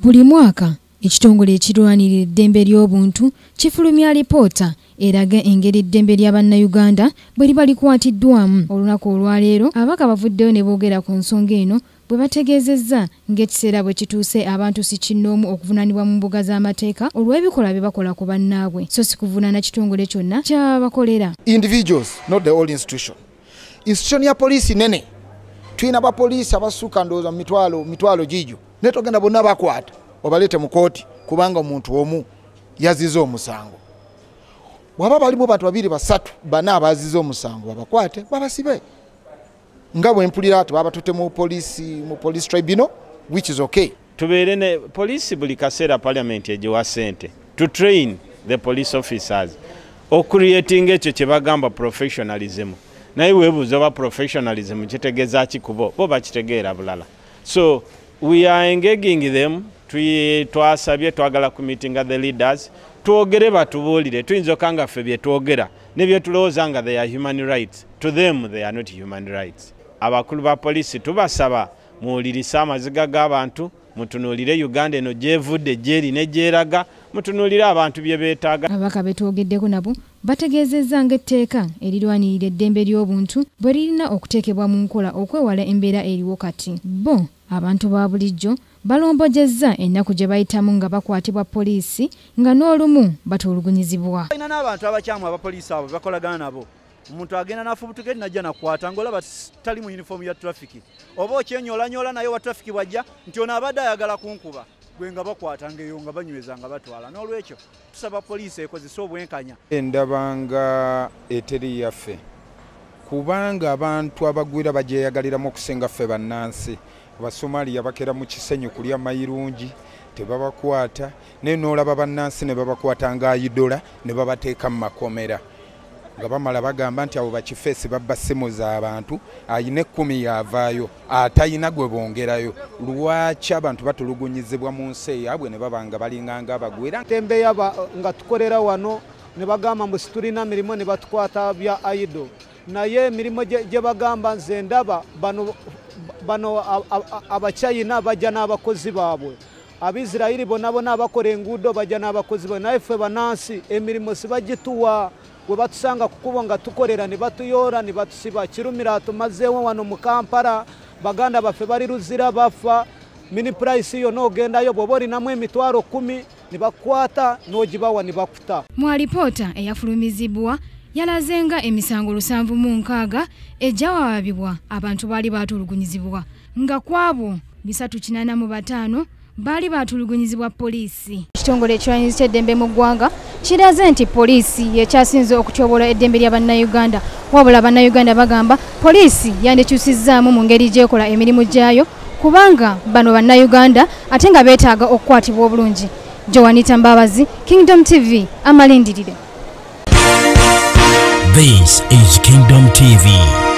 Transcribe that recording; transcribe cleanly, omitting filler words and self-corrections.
Buli mwaka ekitongole ekirwanirira eddembe ly'obuntu kifulumya alipoota eraga engeri eddembe ly'Abannayuganda bwe liba likwatiddwamu. Olunaku olwaleero ababaka bavuddeyo ne boogera ku nsonga eno bwe bategeezezza ng'ekiseera bwe kituuse abantu si kinnoomu okuvunaanibwa mu mbuga z'amateeka olw'ebikolwa bye bakola ku bannaabwe so si kuvunaana kitongole kyonna ky'abakolera. Individuals, not the whole institution. Institution ya poliisi nene. Tuyina bapoliisi abasukka ndowooza mitwalo gijo. Ne togenda bonna bakwata obalete mu kooti kubanga omuntu omu yaziza omusango. Waba balimu bantu babiri basatu bana abaziza omusango babakwate babasibe. Nga bwe mpulira ati baba tute mu police tribunal, which is okay. Tubeere ne police buli kaseera parliament ejiwa sente to train the police officers o creating ekyo kye bagamba professionalism. Naye weebuuza oba professionalism kitegeeza ki kubo bo bakitegeera bulala. So we are engaging them. Twasabye twagala ku meeting the leaders twogere batubuulire tuyinza okanga ffe bye twogera ne bye tulowooza nga they are human rights. To them they are not human rights. Abakulu ba polisi tubasaba muwulirisa amaziga g'abantu mutunuulire Uganda eno gyevudde gyeri ne gyeraga mutunuulire abantu bye beetaaga. Ababaka betwogeddeko nabo bategeezezza ng'etteeka erirwanirira eddembe ly'obuntu bwe lirina okuteekebwa mu nkola okwewala embeera eriwo kati. Bo abantu ba bulijjo balombojezza ennaku gye bayitamu nga bakwatibwa poliisi nga n'olumu batulugunyizibwa. Balina n'abantu abakyamu abapoliisi abo bakolagana nabo. Omuntu agenda n'afubutuka najja nakwata ng'olaba tali mu uniform ya traffic. Oba okyenyolanyola naye wa traffic bwajja nti ono abadde ayagala kunkuba gwe nga bakwata ngeyo nga banyweza nga batwala. N'olwekyo tusaba poliisi ekozesa obwenkanya. Endabanga eteri yaffe kubanga abantu abagwira bagyeyagaliramu okusinga ffe bannansi. Abasomaliya bakera mu kisenyu kulya mayirungi tebabakwata naye n'olaba bannansi ne babakwata ng'ayidola ne babateeka mu makomera nga bamala bagamba nti abo bakifeesi babba ssimu z'abantu ayina 10 yavaayo atayina gwe bongerayo. Lwaki abantu batulugunyizibwa mu nsi yaabwe ne babanga balinganga abagwira tembe nga tukolera wano ne bagamba mbu situlina mirimo ne batukwata bya ayido naye emirimu gye bagamba nze ndaba bano abachayina bajja n'abakozi baabwe Abisirayiri bonna abakola enguudo bajja n'abakozi baabwe naye ffe bannansi emirimo sibagituwa bwe batusanga kukubo nga tukolera ne batuyoora ne batusiba kirumira tumazeewo wano mu Kampala baganda baffe bali Luzira bafa mini price yo n'ogendayo bw'oba olinamu emitwalo 10 ne bakwata n'ogibawa ne bakuta. Mu alipoota eyafulumizibwa yalazenga emisango 706 ejawabibwa abantu baali batulugunyizibwa nga kwabo 385 baali batulugunyizibwa poliisi. Ekitongole ekirwaniriza eddembe mu ggwanga kiraze nti poliisi yekyasinze okutyobola eddembe ly'Abannayuganda wabula Abannayuganda bagamba poliisi yandikyusizzaamu mu ngeri gy'ekola emirimu gyayo kubanga bano Bannayuganda ate nga beetaaga okukwatibwa obulungi. Joanita Mbabazi, Kingdom TV, amalindirire. This is Kingdom TV.